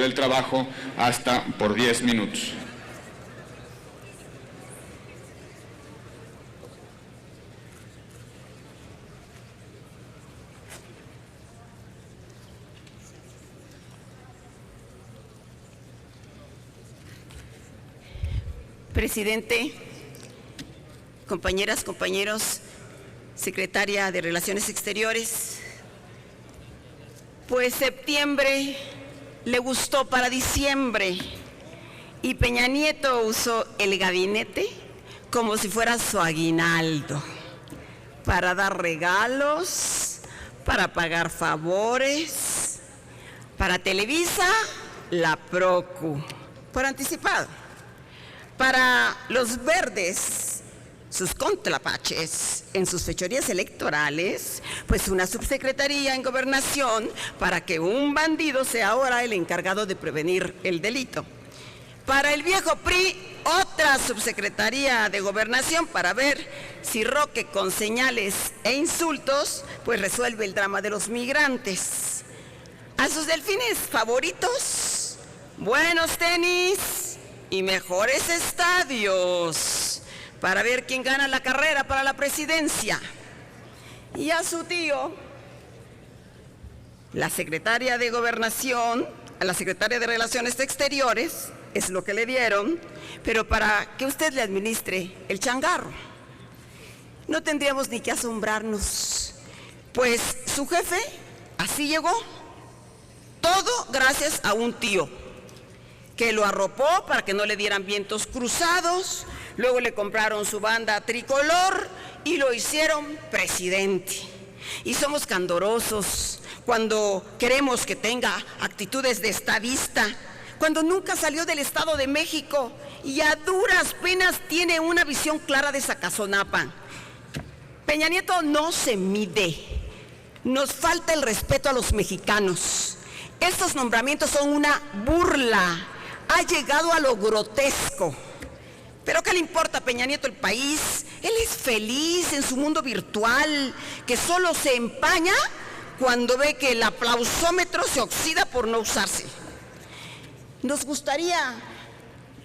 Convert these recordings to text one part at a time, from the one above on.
del trabajo hasta por 10 minutos. Presidente, compañeras, compañeros, secretaria de Relaciones Exteriores, pues septiembre le gustó para diciembre y Peña Nieto usó el gabinete como si fuera su aguinaldo para dar regalos, para pagar favores, para Televisa, la Procu, por anticipado. Para los verdes, sus contrapaches en sus fechorías electorales, pues una subsecretaría en Gobernación para que un bandido sea ahora el encargado de prevenir el delito. Para el viejo PRI, otra subsecretaría de Gobernación para ver si Roque con señales e insultos pues resuelve el drama de los migrantes. A sus delfines favoritos, buenos tenis y mejores estadios para ver quién gana la carrera para la presidencia. Y a su tío, la secretaria de Gobernación, a la secretaria de Relaciones Exteriores, es lo que le dieron, pero para que usted le administre el changarro. No tendríamos ni que asombrarnos, pues su jefe así llegó, todo gracias a un tío que lo arropó para que no le dieran vientos cruzados, luego le compraron su banda tricolor y lo hicieron presidente. Y somos candorosos cuando queremos que tenga actitudes de estadista, cuando nunca salió del Estado de México y a duras penas tiene una visión clara de Zacazonapa. Peña Nieto no se mide, nos falta el respeto a los mexicanos. Estos nombramientos son una burla. Ha llegado a lo grotesco. ¿Pero qué le importa a Peña Nieto el país? Él es feliz en su mundo virtual, que solo se empaña cuando ve que el aplausómetro se oxida por no usarse. Nos gustaría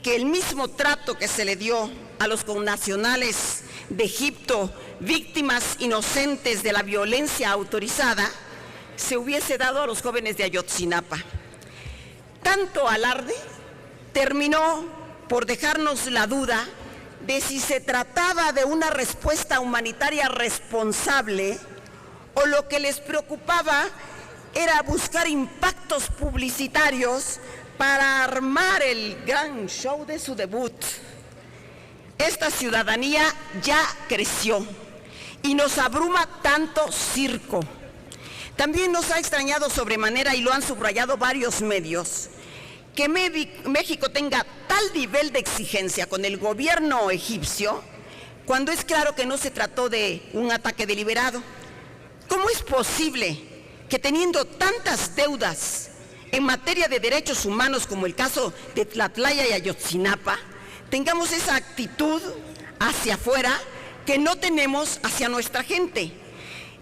que el mismo trato que se le dio a los connacionales de Egipto, víctimas inocentes de la violencia autorizada, se hubiese dado a los jóvenes de Ayotzinapa. Tanto alarde terminó por dejarnos la duda de si se trataba de una respuesta humanitaria responsable o lo que les preocupaba era buscar impactos publicitarios para armar el gran show de su debut. Esta ciudadanía ya creció y nos abruma tanto circo. También nos ha extrañado sobremanera, y lo han subrayado varios medios, que México tenga tal nivel de exigencia con el gobierno egipcio, cuando es claro que no se trató de un ataque deliberado. ¿Cómo es posible que teniendo tantas deudas en materia de derechos humanos como el caso de Tlatlaya y Ayotzinapa, tengamos esa actitud hacia afuera que no tenemos hacia nuestra gente?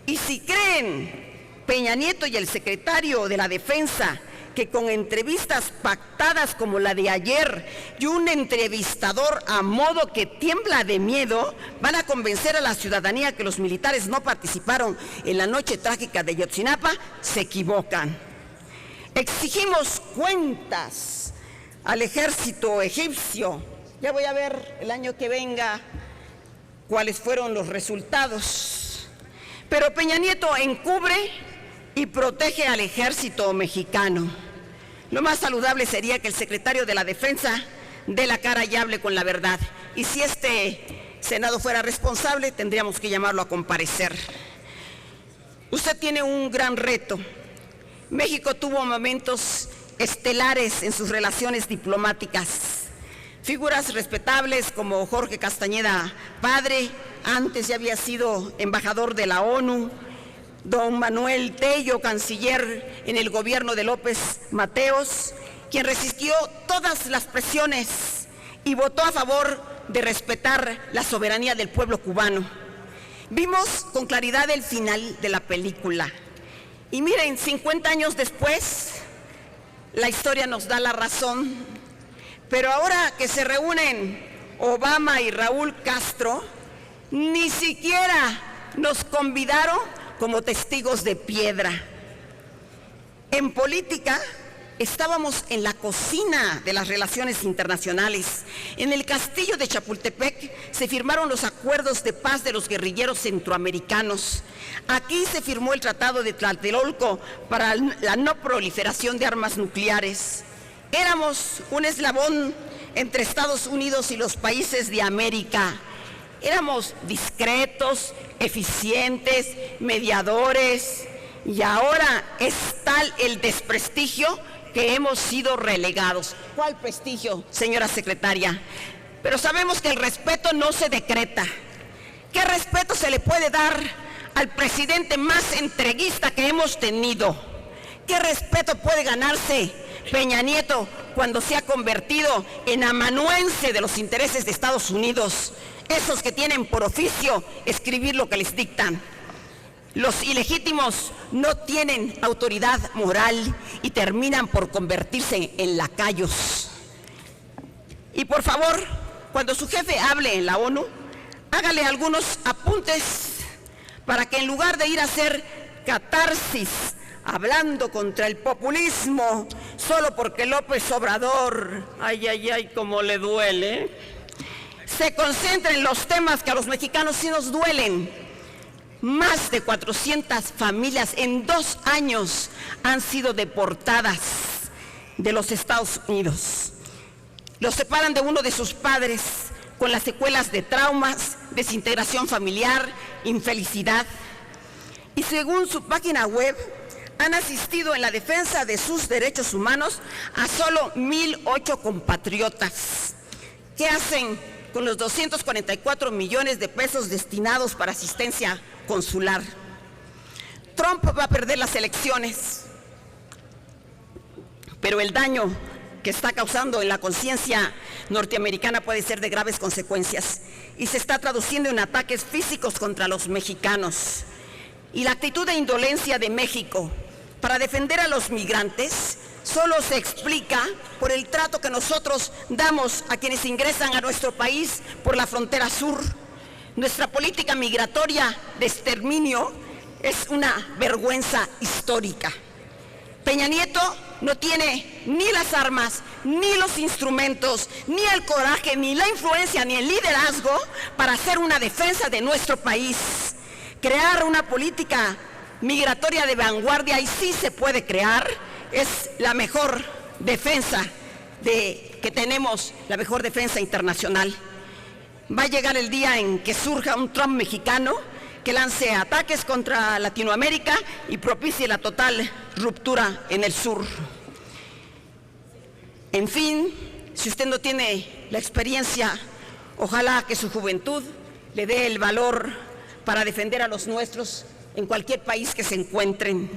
Y si creen Peña Nieto y el secretario de la Defensa que con entrevistas pactadas como la de ayer y un entrevistador a modo que tiembla de miedo van a convencer a la ciudadanía que los militares no participaron en la noche trágica de Ayotzinapa, se equivocan. Exigimos cuentas al ejército egipcio. Ya voy a ver el año que venga cuáles fueron los resultados. Pero Peña Nieto encubre y protege al ejército mexicano. Lo más saludable sería que el secretario de la Defensa dé la cara y hable con la verdad. Y si este Senado fuera responsable, tendríamos que llamarlo a comparecer. Usted tiene un gran reto. México tuvo momentos estelares en sus relaciones diplomáticas. Figuras respetables como Jorge Castañeda padre, antes ya había sido embajador de la ONU, don Manuel Tello, canciller en el gobierno de López Mateos, quien resistió todas las presiones y votó a favor de respetar la soberanía del pueblo cubano. Vimos con claridad el final de la película. Y miren, 50 años después, la historia nos da la razón. Pero ahora que se reúnen Obama y Raúl Castro, ni siquiera nos convidaron como testigos de piedra. En política, estábamos en la cocina de las relaciones internacionales. En el castillo de Chapultepec se firmaron los acuerdos de paz de los guerrilleros centroamericanos. Aquí se firmó el Tratado de Tlatelolco para la no proliferación de armas nucleares. Éramos un eslabón entre Estados Unidos y los países de América. Éramos discretos, eficientes, mediadores, y ahora es tal el desprestigio que hemos sido relegados. ¿Cuál prestigio, señora secretaria? Pero sabemos que el respeto no se decreta. ¿Qué respeto se le puede dar al presidente más entreguista que hemos tenido? ¿Qué respeto puede ganarse Peña Nieto cuando se ha convertido en amanuense de los intereses de Estados Unidos? Esos que tienen por oficio escribir lo que les dictan. Los ilegítimos no tienen autoridad moral y terminan por convertirse en lacayos. Y por favor, cuando su jefe hable en la ONU, hágale algunos apuntes para que en lugar de ir a hacer catarsis hablando contra el populismo, solo porque López Obrador, ay, ay, ay, cómo le duele, se concentre en los temas que a los mexicanos sí nos duelen. Más de 400 familias en 2 años han sido deportadas de los Estados Unidos. Los separan de uno de sus padres con las secuelas de traumas, desintegración familiar, infelicidad. Y según su página web, han asistido en la defensa de sus derechos humanos a solo 1,008 compatriotas. ¿Qué hacen con los 244 millones de pesos destinados para asistencia consular? Trump va a perder las elecciones, pero el daño que está causando en la conciencia norteamericana puede ser de graves consecuencias y se está traduciendo en ataques físicos contra los mexicanos. Y la actitud de indolencia de México para defender a los migrantes solo se explica por el trato que nosotros damos a quienes ingresan a nuestro país por la frontera sur. Nuestra política migratoria de exterminio es una vergüenza histórica. Peña Nieto no tiene ni las armas, ni los instrumentos, ni el coraje, ni la influencia, ni el liderazgo para hacer una defensa de nuestro país. Crear una política migratoria de vanguardia, y sí se puede crear, es la mejor defensa que tenemos, la mejor defensa internacional. Va a llegar el día en que surja un Trump mexicano que lance ataques contra Latinoamérica y propicie la total ruptura en el sur. En fin, si usted no tiene la experiencia, ojalá que su juventud le dé el valor para defender a los nuestros en cualquier país que se encuentren.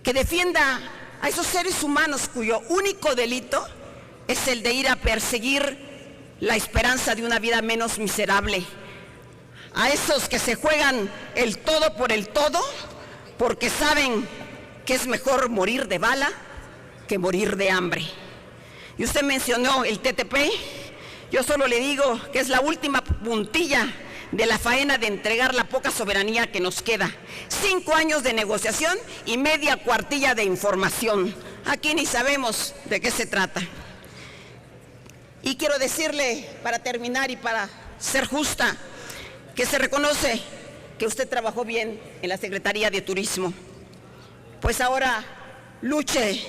Que defienda a esos seres humanos cuyo único delito es el de ir a perseguir la esperanza de una vida menos miserable. A esos que se juegan el todo por el todo porque saben que es mejor morir de bala que morir de hambre. Y usted mencionó el TTP. Yo solo le digo que es la última puntilla de la faena de entregar la poca soberanía que nos queda. 5 años de negociación y media cuartilla de información. Aquí ni sabemos de qué se trata. Y quiero decirle, para terminar y para ser justa, que se reconoce que usted trabajó bien en la Secretaría de Turismo. Pues ahora luche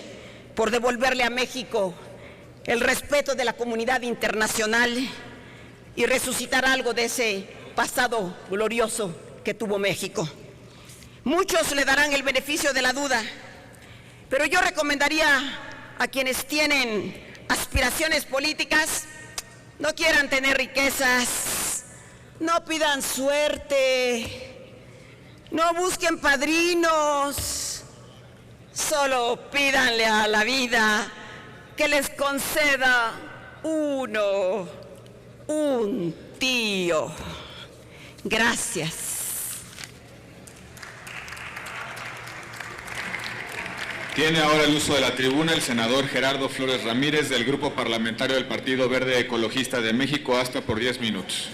por devolverle a México el respeto de la comunidad internacional y resucitar algo de ese pasado glorioso que tuvo México. Muchos le darán el beneficio de la duda, pero yo recomendaría a quienes tienen aspiraciones políticas, no quieran tener riquezas, no pidan suerte, no busquen padrinos, solo pídanle a la vida que les conceda un tío. Gracias. Tiene ahora el uso de la tribuna el senador Gerardo Flores Ramírez del Grupo Parlamentario del Partido Verde Ecologista de México, hasta por 10 minutos.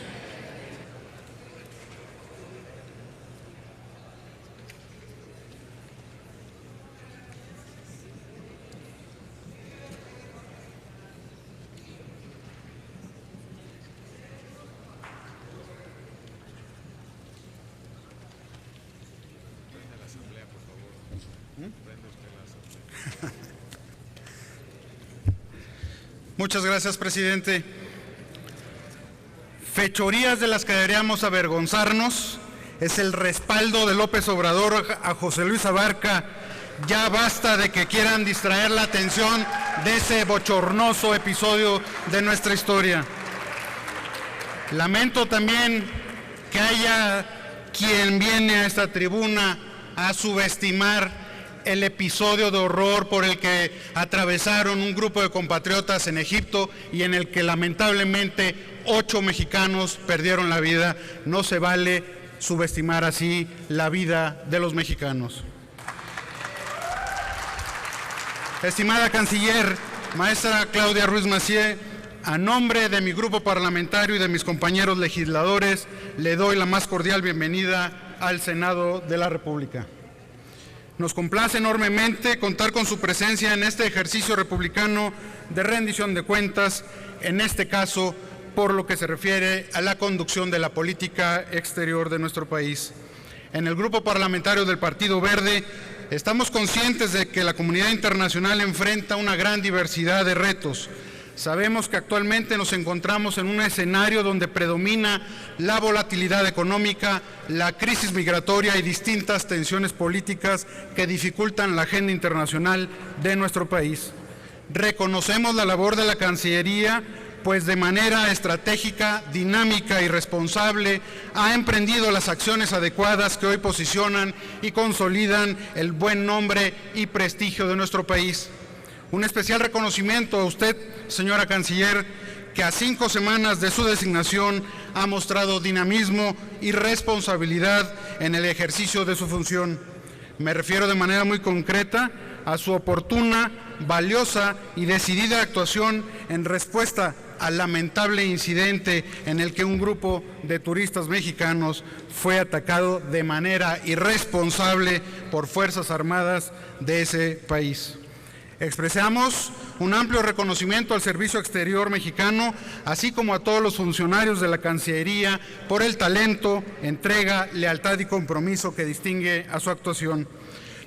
Muchas gracias, presidente. Fechorías de las que deberíamos avergonzarnos es el respaldo de López Obrador a José Luis Abarca. Ya basta de que quieran distraer la atención de ese bochornoso episodio de nuestra historia. Lamento también que haya quien viene a esta tribuna a subestimar el episodio de horror por el que atravesaron un grupo de compatriotas en Egipto y en el que lamentablemente 8 mexicanos perdieron la vida. No se vale subestimar así la vida de los mexicanos. Estimada canciller, maestra Claudia Ruiz Massieu, a nombre de mi grupo parlamentario y de mis compañeros legisladores, le doy la más cordial bienvenida al Senado de la República. Nos complace enormemente contar con su presencia en este ejercicio republicano de rendición de cuentas, en este caso por lo que se refiere a la conducción de la política exterior de nuestro país. En el Grupo Parlamentario del Partido Verde estamos conscientes de que la comunidad internacional enfrenta una gran diversidad de retos. Sabemos que actualmente nos encontramos en un escenario donde predomina la volatilidad económica, la crisis migratoria y distintas tensiones políticas que dificultan la agenda internacional de nuestro país. Reconocemos la labor de la Cancillería, pues de manera estratégica, dinámica y responsable ha emprendido las acciones adecuadas que hoy posicionan y consolidan el buen nombre y prestigio de nuestro país. Un especial reconocimiento a usted, señora canciller, que a 5 semanas de su designación ha mostrado dinamismo y responsabilidad en el ejercicio de su función. Me refiero de manera muy concreta a su oportuna, valiosa y decidida actuación en respuesta al lamentable incidente en el que un grupo de turistas mexicanos fue atacado de manera irresponsable por Fuerzas Armadas de ese país. Expresamos un amplio reconocimiento al Servicio Exterior mexicano, así como a todos los funcionarios de la Cancillería por el talento, entrega, lealtad y compromiso que distingue a su actuación.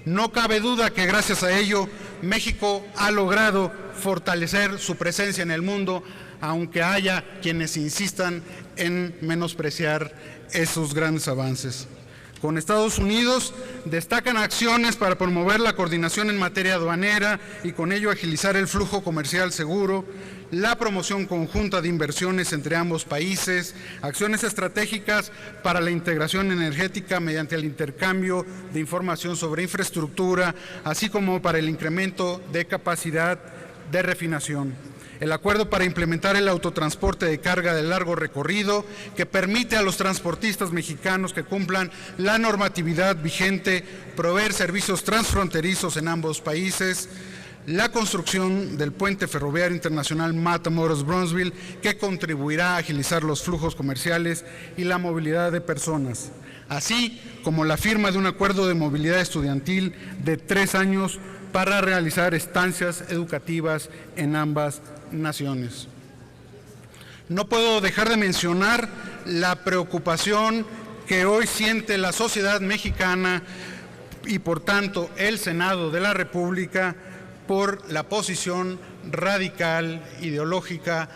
No cabe duda que gracias a ello México ha logrado fortalecer su presencia en el mundo, aunque haya quienes insistan en menospreciar esos grandes avances. Con Estados Unidos destacan acciones para promover la coordinación en materia aduanera y con ello agilizar el flujo comercial seguro, la promoción conjunta de inversiones entre ambos países, acciones estratégicas para la integración energética mediante el intercambio de información sobre infraestructura, así como para el incremento de capacidad de refinación. El acuerdo para implementar el autotransporte de carga de largo recorrido, que permite a los transportistas mexicanos que cumplan la normatividad vigente proveer servicios transfronterizos en ambos países. La construcción del puente ferroviario internacional Matamoros-Bronzeville, que contribuirá a agilizar los flujos comerciales y la movilidad de personas, así como la firma de un acuerdo de movilidad estudiantil de 3 años para realizar estancias educativas en ambas naciones. No puedo dejar de mencionar la preocupación que hoy siente la sociedad mexicana y por tanto el Senado de la República por la posición radical ideológica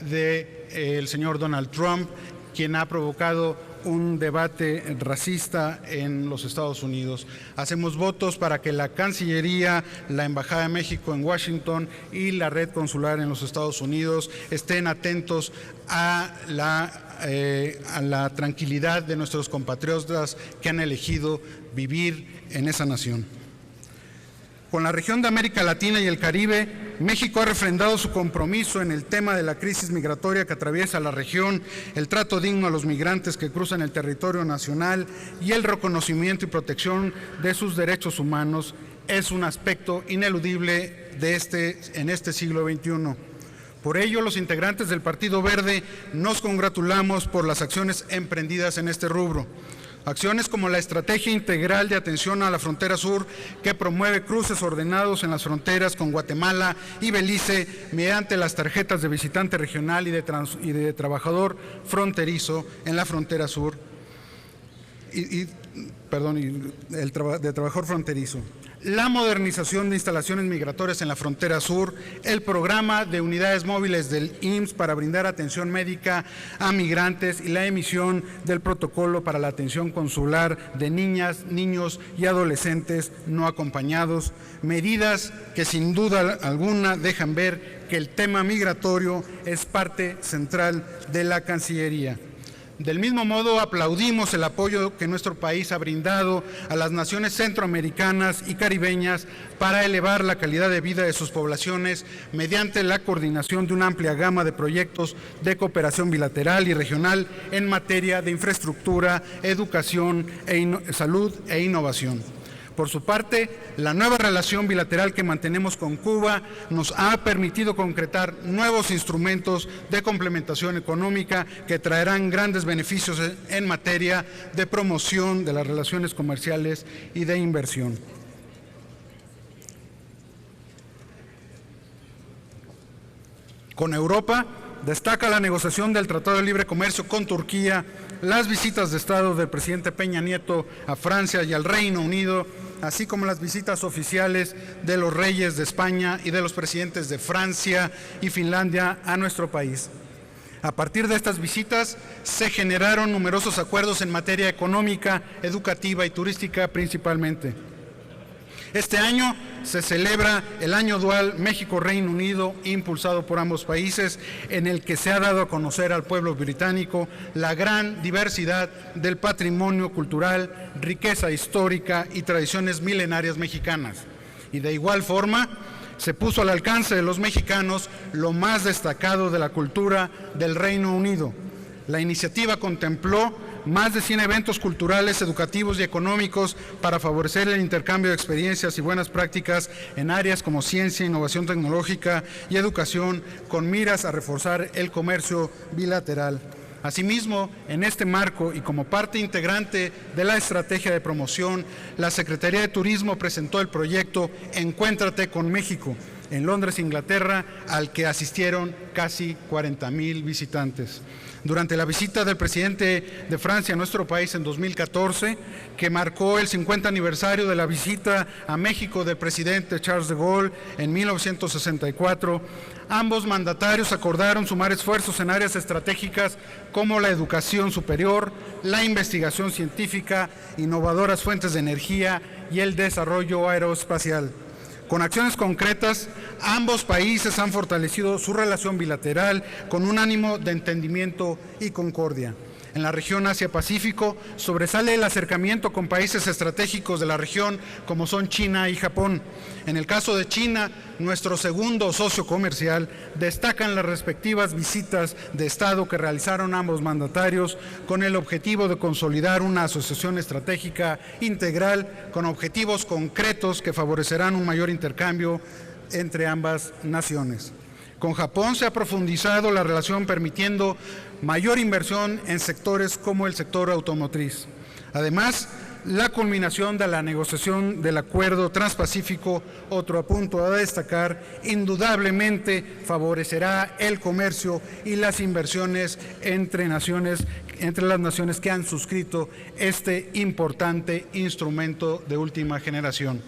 del señor Donald Trump, quien ha provocado un debate racista en los Estados Unidos. Hacemos votos para que la Cancillería, la Embajada de México en Washington y la red consular en los Estados Unidos estén atentos a la tranquilidad de nuestros compatriotas que han elegido vivir en esa nación. Con la región de América Latina y el Caribe, México ha refrendado su compromiso en el tema de la crisis migratoria que atraviesa la región, el trato digno a los migrantes que cruzan el territorio nacional y el reconocimiento y protección de sus derechos humanos, es un aspecto ineludible en este siglo XXI. Por ello, los integrantes del Partido Verde nos congratulamos por las acciones emprendidas en este rubro. Acciones como la Estrategia Integral de Atención a la Frontera Sur, que promueve cruces ordenados en las fronteras con Guatemala y Belice mediante las tarjetas de visitante regional y de trabajador fronterizo en la frontera sur, de trabajador fronterizo. La modernización de instalaciones migratorias en la frontera sur, el programa de unidades móviles del IMSS para brindar atención médica a migrantes y la emisión del protocolo para la atención consular de niñas, niños y adolescentes no acompañados, medidas que sin duda alguna dejan ver que el tema migratorio es parte central de la Cancillería. Del mismo modo, aplaudimos el apoyo que nuestro país ha brindado a las naciones centroamericanas y caribeñas para elevar la calidad de vida de sus poblaciones mediante la coordinación de una amplia gama de proyectos de cooperación bilateral y regional en materia de infraestructura, educación, salud e innovación. Por su parte, la nueva relación bilateral que mantenemos con Cuba nos ha permitido concretar nuevos instrumentos de complementación económica que traerán grandes beneficios en materia de promoción de las relaciones comerciales y de inversión. Con Europa, destaca la negociación del Tratado de Libre Comercio con Turquía, las visitas de Estado del presidente Peña Nieto a Francia y al Reino Unido, así como las visitas oficiales de los reyes de España y de los presidentes de Francia y Finlandia a nuestro país. A partir de estas visitas se generaron numerosos acuerdos en materia económica, educativa y turística principalmente. Este año se celebra el Año Dual México-Reino Unido, impulsado por ambos países, en el que se ha dado a conocer al pueblo británico la gran diversidad del patrimonio cultural, riqueza histórica y tradiciones milenarias mexicanas. Y de igual forma, se puso al alcance de los mexicanos lo más destacado de la cultura del Reino Unido. La iniciativa contempló más de 100 eventos culturales, educativos y económicos para favorecer el intercambio de experiencias y buenas prácticas en áreas como ciencia, innovación tecnológica y educación, con miras a reforzar el comercio bilateral. Asimismo, en este marco y como parte integrante de la estrategia de promoción, la Secretaría de Turismo presentó el proyecto Encuéntrate con México en Londres, Inglaterra, al que asistieron casi 40,000 visitantes. Durante la visita del presidente de Francia a nuestro país en 2014, que marcó el 50 aniversario de la visita a México del presidente Charles de Gaulle en 1964, ambos mandatarios acordaron sumar esfuerzos en áreas estratégicas como la educación superior, la investigación científica, innovadoras fuentes de energía y el desarrollo aeroespacial. Con acciones concretas, ambos países han fortalecido su relación bilateral con un ánimo de entendimiento y concordia. En la región Asia-Pacífico sobresale el acercamiento con países estratégicos de la región como son China y Japón. En el caso de China, nuestro segundo socio comercial, destacan las respectivas visitas de Estado que realizaron ambos mandatarios con el objetivo de consolidar una asociación estratégica integral con objetivos concretos que favorecerán un mayor intercambio entre ambas naciones. Con Japón se ha profundizado la relación permitiendo mayor inversión en sectores como el sector automotriz. Además, la culminación de la negociación del Acuerdo Transpacífico, otro punto a destacar, indudablemente favorecerá el comercio y las inversiones entre las naciones que han suscrito este importante instrumento de última generación.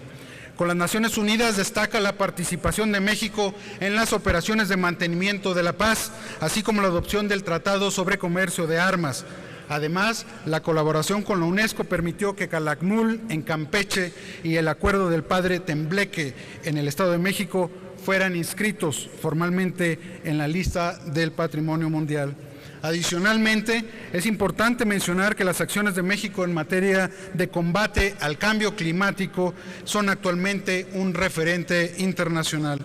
Con las Naciones Unidas destaca la participación de México en las operaciones de mantenimiento de la paz, así como la adopción del Tratado sobre Comercio de Armas. Además, la colaboración con la UNESCO permitió que Calakmul en Campeche y el Acuerdo del Padre Tembleque en el Estado de México fueran inscritos formalmente en la lista del Patrimonio Mundial. Adicionalmente, es importante mencionar que las acciones de México en materia de combate al cambio climático son actualmente un referente internacional.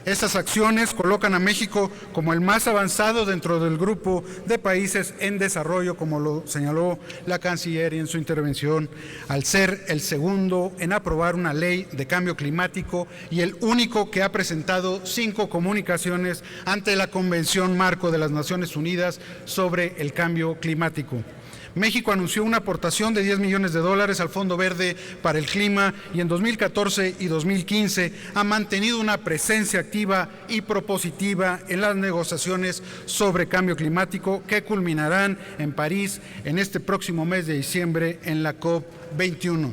Estas acciones colocan a México como el más avanzado dentro del grupo de países en desarrollo, como lo señaló la canciller en su intervención, al ser el segundo en aprobar una ley de cambio climático y el único que ha presentado 5 comunicaciones ante la Convención Marco de las Naciones Unidas sobre el cambio climático. México anunció una aportación de $10 millones al Fondo Verde para el Clima y en 2014 y 2015 ha mantenido una presencia activa y propositiva en las negociaciones sobre cambio climático que culminarán en París en este próximo mes de diciembre en la COP21.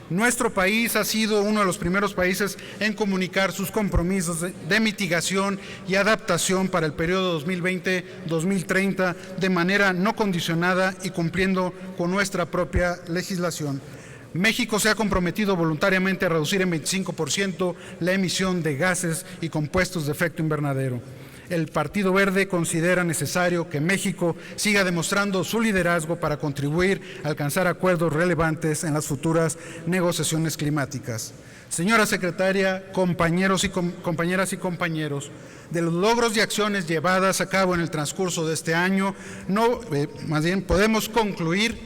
Nuestro país ha sido uno de los primeros países en comunicar sus compromisos de mitigación y adaptación para el periodo 2020-2030 de manera no condicionada y cumpliendo con nuestra propia legislación. México se ha comprometido voluntariamente a reducir en 25% la emisión de gases y compuestos de efecto invernadero. El Partido Verde considera necesario que México siga demostrando su liderazgo para contribuir a alcanzar acuerdos relevantes en las futuras negociaciones climáticas. Señora secretaria, compañeros y compañeras y compañeros, de los logros y acciones llevadas a cabo en el transcurso de este año, más bien podemos concluir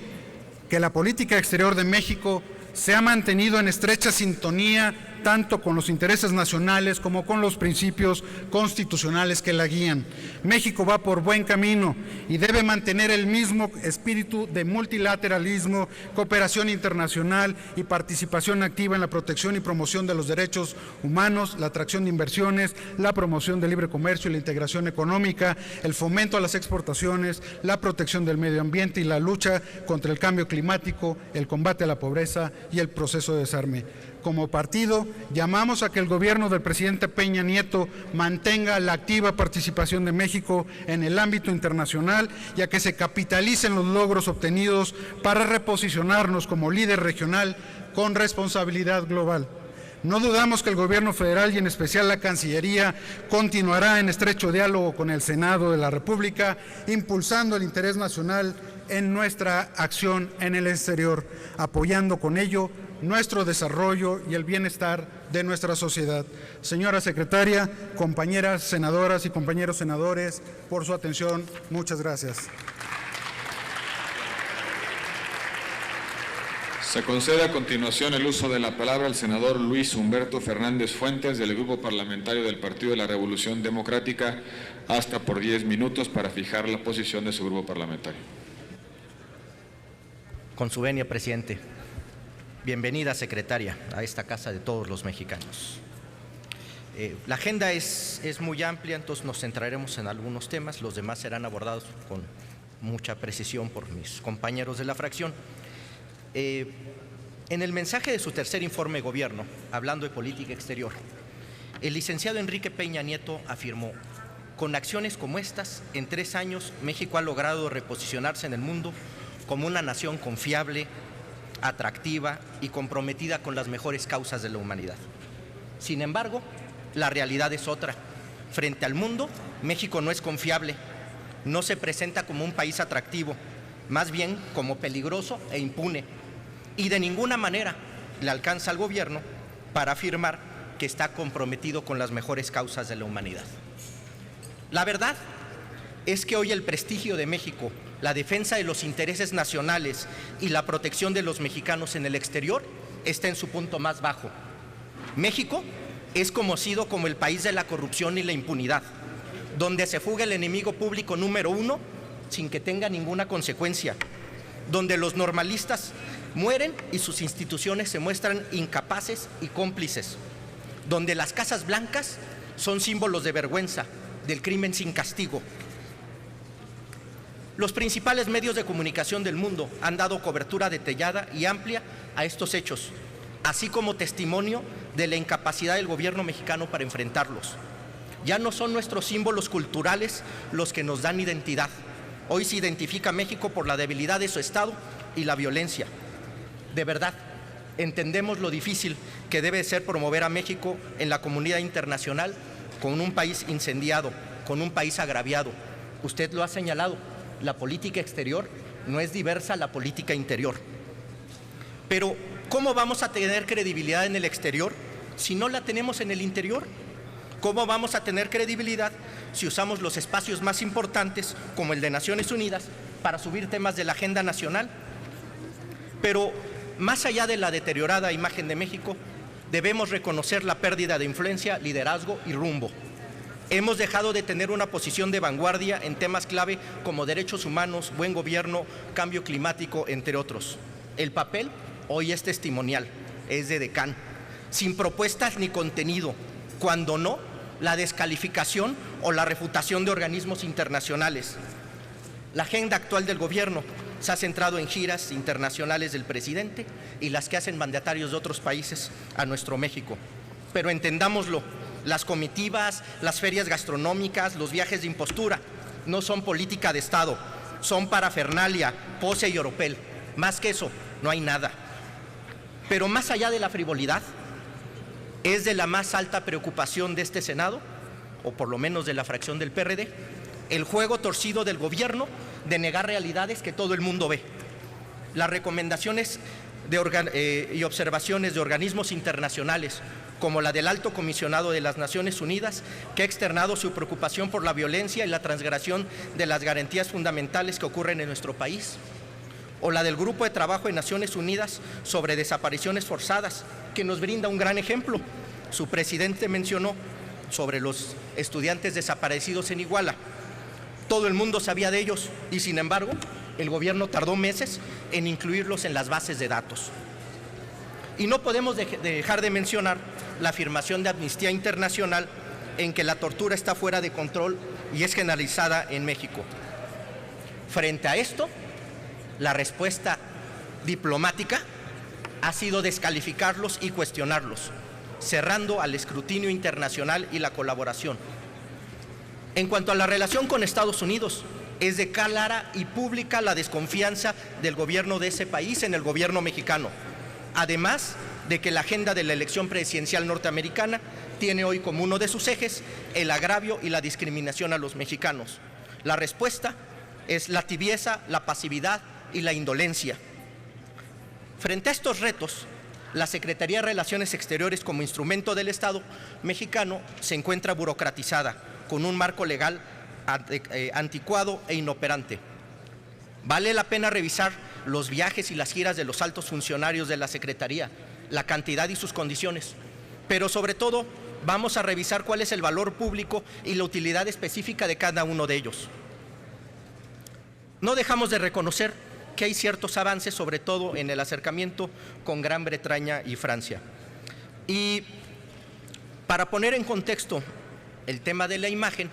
que la política exterior de México se ha mantenido en estrecha sintonía tanto con los intereses nacionales como con los principios constitucionales que la guían. México va por buen camino y debe mantener el mismo espíritu de multilateralismo, cooperación internacional y participación activa en la protección y promoción de los derechos humanos, la atracción de inversiones, la promoción del libre comercio y la integración económica, el fomento a las exportaciones, la protección del medio ambiente y la lucha contra el cambio climático, el combate a la pobreza y el proceso de desarme. Como partido, llamamos a que el gobierno del presidente Peña Nieto mantenga la activa participación de México en el ámbito internacional y a que se capitalicen los logros obtenidos para reposicionarnos como líder regional con responsabilidad global. No dudamos que el gobierno federal y en especial la Cancillería continuará en estrecho diálogo con el Senado de la República, impulsando el interés nacional en nuestra acción en el exterior, apoyando con ello nuestro desarrollo y el bienestar de nuestra sociedad. Señora secretaria, compañeras senadoras y compañeros senadores, por su atención, muchas gracias. Se concede a continuación el uso de la palabra al senador Luis Humberto Fernández Fuentes del Grupo Parlamentario del Partido de la Revolución Democrática, hasta por 10 minutos para fijar la posición de su grupo parlamentario. Con su venia, presidente. Bienvenida, secretaria, a esta casa de todos los mexicanos. La agenda es muy amplia, entonces nos centraremos en algunos temas, los demás serán abordados con mucha precisión por mis compañeros de la fracción. En el mensaje de su tercer informe de gobierno, hablando de política exterior, el licenciado Enrique Peña Nieto afirmó: con acciones como estas, en 3 años México ha logrado reposicionarse en el mundo como una nación confiable, atractiva y comprometida con las mejores causas de la humanidad. Sin embargo, la realidad es otra. Frente al mundo, México no es confiable, no se presenta como un país atractivo, más bien como peligroso e impune, y de ninguna manera le alcanza al gobierno para afirmar que está comprometido con las mejores causas de la humanidad. La verdad es que hoy el prestigio de México, la defensa de los intereses nacionales y la protección de los mexicanos en el exterior está en su punto más bajo. México es conocido como el país de la corrupción y la impunidad, donde se fuga el enemigo público número 1 sin que tenga ninguna consecuencia, donde los normalistas mueren y sus instituciones se muestran incapaces y cómplices, donde las casas blancas son símbolos de vergüenza, del crimen sin castigo. Los principales medios de comunicación del mundo han dado cobertura detallada y amplia a estos hechos, así como testimonio de la incapacidad del gobierno mexicano para enfrentarlos. Ya no son nuestros símbolos culturales los que nos dan identidad. Hoy se identifica a México por la debilidad de su Estado y la violencia. De verdad, entendemos lo difícil que debe ser promover a México en la comunidad internacional con un país incendiado, con un país agraviado. Usted lo ha señalado. La política exterior no es diversa a la política interior. Pero, ¿cómo vamos a tener credibilidad en el exterior si no la tenemos en el interior? ¿Cómo vamos a tener credibilidad si usamos los espacios más importantes, como el de Naciones Unidas, para subir temas de la agenda nacional? Pero más allá de la deteriorada imagen de México, debemos reconocer la pérdida de influencia, liderazgo y rumbo. Hemos dejado de tener una posición de vanguardia en temas clave como derechos humanos, buen gobierno, cambio climático, entre otros. El papel hoy es testimonial, es de decán, sin propuestas ni contenido, cuando no, la descalificación o la refutación de organismos internacionales. La agenda actual del gobierno se ha centrado en giras internacionales del presidente y las que hacen mandatarios de otros países a nuestro México. Pero entendámoslo, las comitivas, las ferias gastronómicas, los viajes de impostura no son política de Estado, son parafernalia, pose y oropel. Más que eso, no hay nada. Pero más allá de la frivolidad, es de la más alta preocupación de este Senado, o por lo menos de la fracción del PRD, el juego torcido del gobierno de negar realidades que todo el mundo ve. Las recomendaciones y observaciones de organismos internacionales, como la del Alto Comisionado de las Naciones Unidas, que ha externado su preocupación por la violencia y la transgresión de las garantías fundamentales que ocurren en nuestro país, o la del Grupo de Trabajo de Naciones Unidas sobre desapariciones forzadas, que nos brinda un gran ejemplo. Su presidente mencionó sobre los estudiantes desaparecidos en Iguala. Todo el mundo sabía de ellos y, sin embargo, el gobierno tardó meses en incluirlos en las bases de datos. Y no podemos dejar de mencionar la afirmación de Amnistía Internacional en que la tortura está fuera de control y es generalizada en México. Frente a esto, la respuesta diplomática ha sido descalificarlos y cuestionarlos, cerrando al escrutinio internacional y la colaboración. En cuanto a la relación con Estados Unidos, es de clara y pública la desconfianza del gobierno de ese país en el gobierno mexicano, además de que la agenda de la elección presidencial norteamericana tiene hoy como uno de sus ejes el agravio y la discriminación a los mexicanos. La respuesta es la tibieza, la pasividad y la indolencia. Frente a estos retos, la Secretaría de Relaciones Exteriores, como instrumento del Estado mexicano, se encuentra burocratizada, con un marco legal anticuado e inoperante. Vale la pena revisar los viajes y las giras de los altos funcionarios de la Secretaría, la cantidad y sus condiciones, pero sobre todo vamos a revisar cuál es el valor público y la utilidad específica de cada uno de ellos. No dejamos de reconocer que hay ciertos avances, sobre todo en el acercamiento con Gran Bretaña y Francia. Y para poner en contexto el tema de la imagen,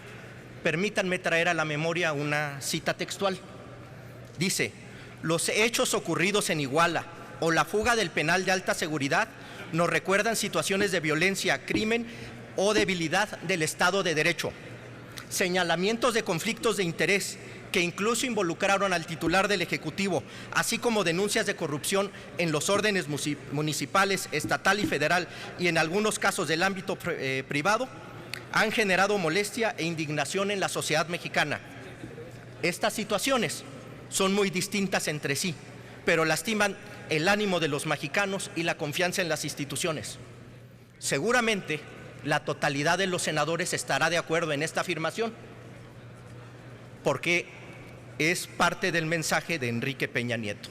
permítanme traer a la memoria una cita textual. Dice: los hechos ocurridos en Iguala o la fuga del penal de alta seguridad nos recuerdan situaciones de violencia, crimen o debilidad del Estado de Derecho, señalamientos de conflictos de interés que incluso involucraron al titular del Ejecutivo, así como denuncias de corrupción en los órdenes municipales, estatal y federal, y en algunos casos del ámbito privado, han generado molestia e indignación en la sociedad mexicana. Estas situaciones son muy distintas entre sí, pero lastiman el ánimo de los mexicanos y la confianza en las instituciones. Seguramente la totalidad de los senadores estará de acuerdo en esta afirmación, porque es parte del mensaje de Enrique Peña Nieto.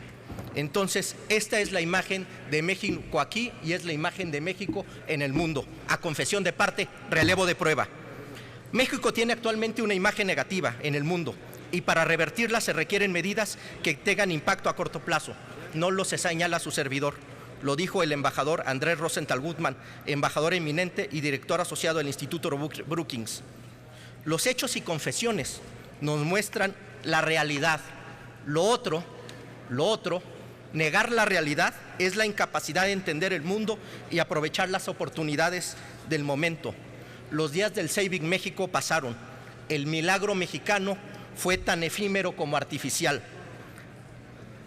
Entonces, esta es la imagen de México aquí y es la imagen de México en el mundo. A confesión de parte, relevo de prueba. México tiene actualmente una imagen negativa en el mundo y para revertirla se requieren medidas que tengan impacto a corto plazo. No lo señala su servidor. Lo dijo el embajador Andrés Rosenthal Gutmann, embajador eminente y director asociado del Instituto Brookings. Los hechos y confesiones nos muestran la realidad. Lo otro, negar la realidad es la incapacidad de entender el mundo y aprovechar las oportunidades del momento. Los días del Saving México pasaron. El milagro mexicano fue tan efímero como artificial.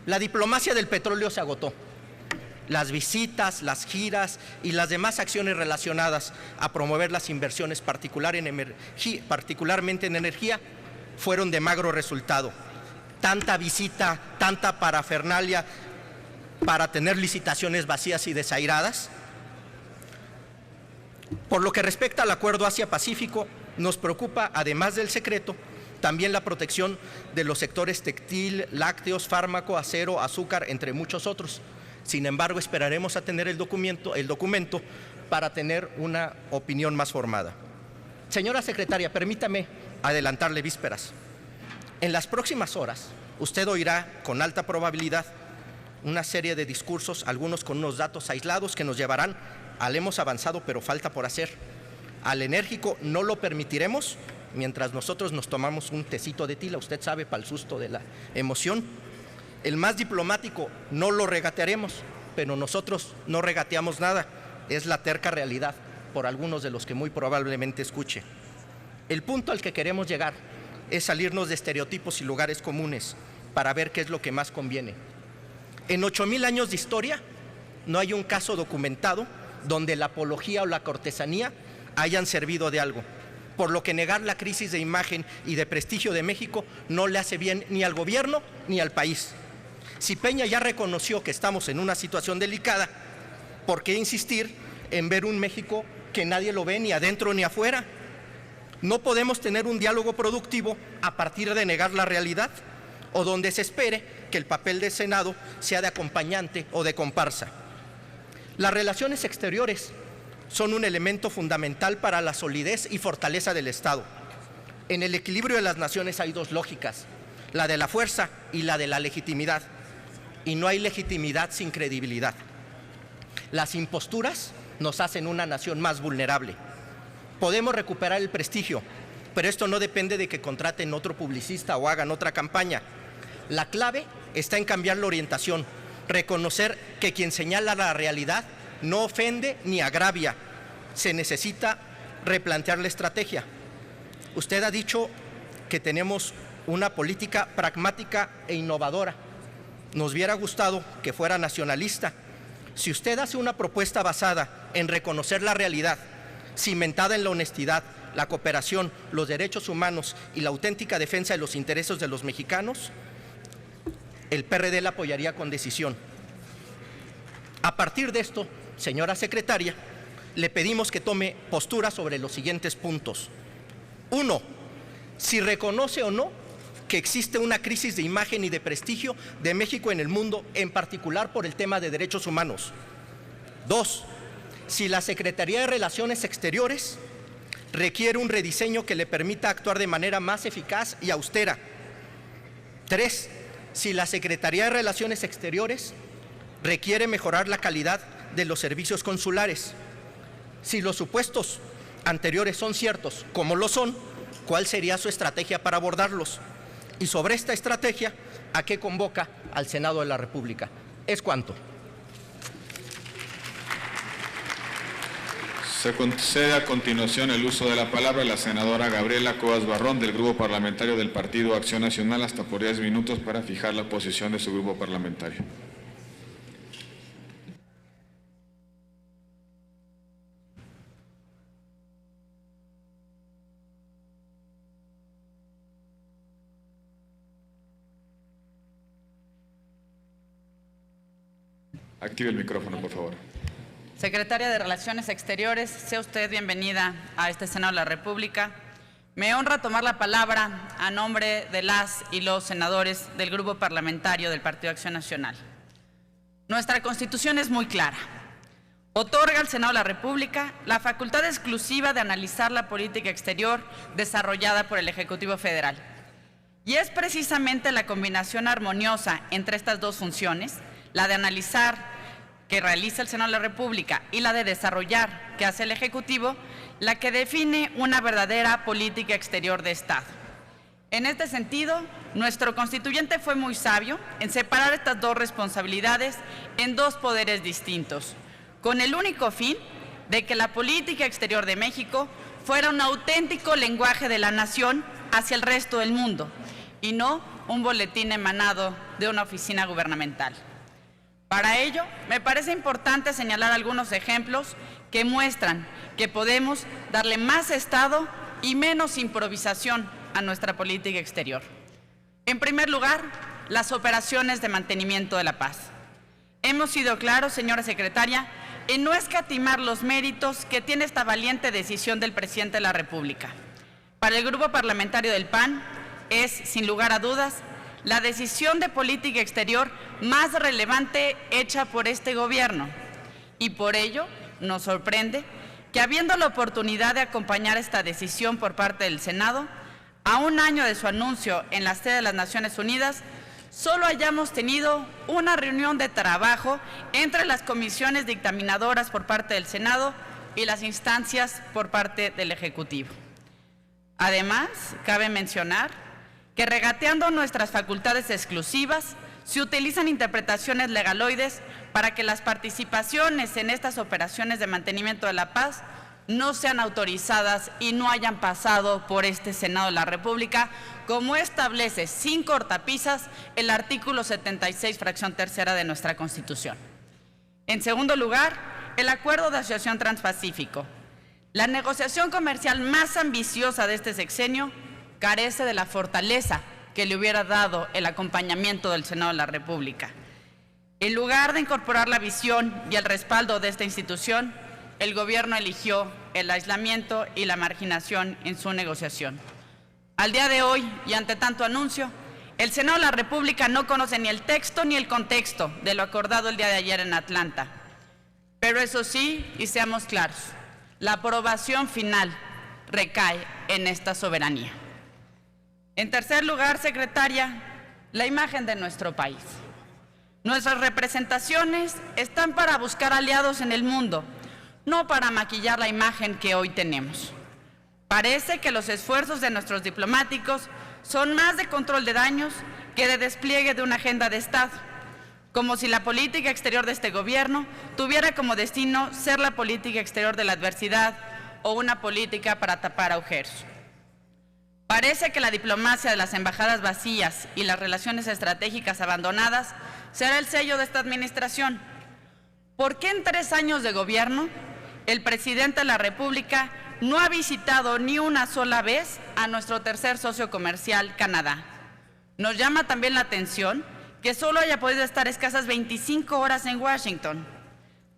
La diplomacia del petróleo se agotó. Las visitas, las giras y las demás acciones relacionadas a promover las inversiones, particularmente en energía, fueron de magro resultado. Tanta visita, tanta parafernalia para tener licitaciones vacías y desairadas. Por lo que respecta al Acuerdo Asia-Pacífico, nos preocupa, además del secreto, también la protección de los sectores textil, lácteos, fármaco, acero, azúcar, entre muchos otros. Sin embargo, esperaremos a tener el documento para tener una opinión más formada. Señora secretaria, permítame adelantarle vísperas. En las próximas horas, usted oirá con alta probabilidad una serie de discursos, algunos con unos datos aislados que nos llevarán al hemos avanzado pero falta por hacer. Al enérgico no lo permitiremos mientras nosotros nos tomamos un tecito de tila, usted sabe, para el susto de la emoción. El más diplomático no lo regatearemos, pero nosotros no regateamos nada. Es la terca realidad, por algunos de los que muy probablemente escuche. El punto al que queremos llegar es salirnos de estereotipos y lugares comunes para ver qué es lo que más conviene. En 8,000 años de historia no hay un caso documentado donde la apología o la cortesanía hayan servido de algo, por lo que negar la crisis de imagen y de prestigio de México no le hace bien ni al gobierno ni al país. Si Peña ya reconoció que estamos en una situación delicada, ¿por qué insistir en ver un México que nadie lo ve ni adentro ni afuera? No podemos tener un diálogo productivo a partir de negar la realidad o donde se espere que el papel del Senado sea de acompañante o de comparsa. Las relaciones exteriores son un elemento fundamental para la solidez y fortaleza del Estado. En el equilibrio de las naciones hay dos lógicas, la de la fuerza y la de la legitimidad. Y no hay legitimidad sin credibilidad. Las imposturas nos hacen una nación más vulnerable. Podemos recuperar el prestigio, pero esto no depende de que contraten otro publicista o hagan otra campaña. La clave está en cambiar la orientación, reconocer que quien señala la realidad no ofende ni agravia. Se necesita replantear la estrategia. Usted ha dicho que tenemos una política pragmática e innovadora. Nos hubiera gustado que fuera nacionalista. Si usted hace una propuesta basada en reconocer la realidad, cimentada en la honestidad, la cooperación, los derechos humanos y la auténtica defensa de los intereses de los mexicanos, el PRD la apoyaría con decisión. A partir de esto, señora secretaria, le pedimos que tome postura sobre los siguientes puntos. 1. Si reconoce o no que existe una crisis de imagen y de prestigio de México en el mundo, en particular por el tema de derechos humanos. 2. Si la Secretaría de Relaciones Exteriores requiere un rediseño que le permita actuar de manera más eficaz y austera. 3. Si la Secretaría de Relaciones Exteriores requiere mejorar la calidad de los servicios consulares. Si los supuestos anteriores son ciertos, como lo son, ¿cuál sería su estrategia para abordarlos? Y sobre esta estrategia, ¿a qué convoca al Senado de la República? Es cuanto. Se concede a continuación el uso de la palabra a la senadora Gabriela Cuevas Barrón del Grupo Parlamentario del Partido Acción Nacional hasta por 10 minutos para fijar la posición de su grupo parlamentario. Active el micrófono, por favor. Secretaria de Relaciones Exteriores, sea usted bienvenida a este Senado de la República. Me honra tomar la palabra a nombre de las y los senadores del Grupo Parlamentario del Partido Acción Nacional. Nuestra Constitución es muy clara. Otorga al Senado de la República la facultad exclusiva de analizar la política exterior desarrollada por el Ejecutivo Federal. Y es precisamente la combinación armoniosa entre estas dos funciones, la de analizar que realiza el Senado de la República y la de desarrollar que hace el Ejecutivo, la que define una verdadera política exterior de Estado. En este sentido, nuestro constituyente fue muy sabio en separar estas dos responsabilidades en dos poderes distintos, con el único fin de que la política exterior de México fuera un auténtico lenguaje de la nación hacia el resto del mundo y no un boletín emanado de una oficina gubernamental. Para ello, me parece importante señalar algunos ejemplos que muestran que podemos darle más Estado y menos improvisación a nuestra política exterior. En primer lugar, las operaciones de mantenimiento de la paz. Hemos sido claros, señora secretaria, en no escatimar los méritos que tiene esta valiente decisión del presidente de la República. Para el Grupo Parlamentario del PAN es, sin lugar a dudas, la decisión de política exterior más relevante hecha por este gobierno. Y por ello nos sorprende que, habiendo la oportunidad de acompañar esta decisión por parte del Senado, a un año de su anuncio en la sede de las Naciones Unidas, solo hayamos tenido una reunión de trabajo entre las comisiones dictaminadoras por parte del Senado y las instancias por parte del Ejecutivo. Además, cabe mencionar que, regateando nuestras facultades exclusivas, se utilizan interpretaciones legaloides para que las participaciones en estas operaciones de mantenimiento de la paz no sean autorizadas y no hayan pasado por este Senado de la República, como establece sin cortapisas el artículo 76, fracción tercera de nuestra Constitución. En segundo lugar, el Acuerdo de Asociación Transpacífico. La negociación comercial más ambiciosa de este sexenio carece de la fortaleza que le hubiera dado el acompañamiento del Senado de la República. En lugar de incorporar la visión y el respaldo de esta institución, el gobierno eligió el aislamiento y la marginación en su negociación. Al día de hoy, y ante tanto anuncio, el Senado de la República no conoce ni el texto ni el contexto de lo acordado el día de ayer en Atlanta. Pero eso sí, y seamos claros, la aprobación final recae en esta soberanía. En tercer lugar, secretaria, la imagen de nuestro país. Nuestras representaciones están para buscar aliados en el mundo, no para maquillar la imagen que hoy tenemos. Parece que los esfuerzos de nuestros diplomáticos son más de control de daños que de despliegue de una agenda de Estado, como si la política exterior de este gobierno tuviera como destino ser la política exterior de la adversidad o una política para tapar agujeros. Parece que la diplomacia de las embajadas vacías y las relaciones estratégicas abandonadas será el sello de esta administración. ¿Por qué en 3 años de gobierno el presidente de la República no ha visitado ni una sola vez a nuestro tercer socio comercial, Canadá? Nos llama también la atención que solo haya podido estar escasas 25 horas en Washington.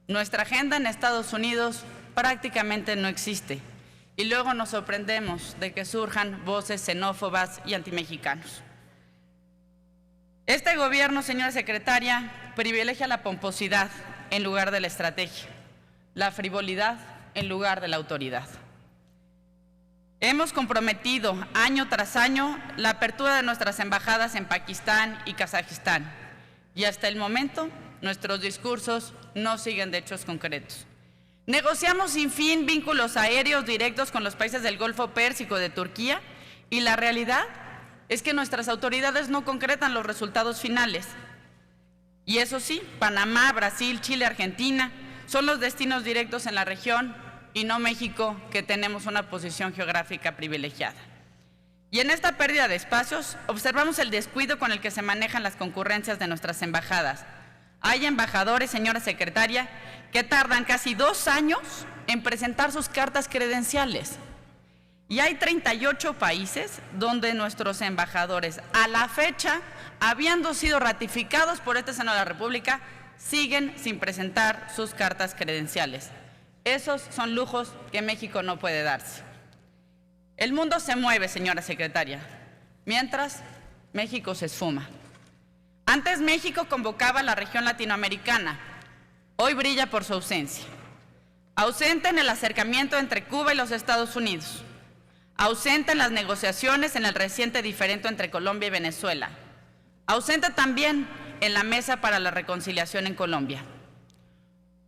Nuestra agenda en Estados Unidos prácticamente no existe. Y luego nos sorprendemos de que surjan voces xenófobas y antimexicanos. Este gobierno, señora secretaria, privilegia la pomposidad en lugar de la estrategia, la frivolidad en lugar de la autoridad. Hemos comprometido año tras año la apertura de nuestras embajadas en Pakistán y Kazajistán, y hasta el momento nuestros discursos no siguen de hechos concretos. Negociamos sin fin vínculos aéreos directos con los países del Golfo Pérsico, de Turquía, y la realidad es que nuestras autoridades no concretan los resultados finales. Y eso sí, Panamá, Brasil, Chile, Argentina son los destinos directos en la región y no México, que tenemos una posición geográfica privilegiada. Y en esta pérdida de espacios observamos el descuido con el que se manejan las concurrencias de nuestras embajadas. Hay embajadores, señora secretaria, que tardan casi 2 años en presentar sus cartas credenciales. Y hay 38 países donde nuestros embajadores, a la fecha, habiendo sido ratificados por este Senado de la República, siguen sin presentar sus cartas credenciales. Esos son lujos que México no puede darse. El mundo se mueve, señora secretaria, mientras México se esfuma. Antes México convocaba a la región latinoamericana, hoy brilla por su ausencia. Ausente en el acercamiento entre Cuba y los Estados Unidos. Ausente en las negociaciones en el reciente diferendo entre Colombia y Venezuela. Ausente también en la mesa para la reconciliación en Colombia.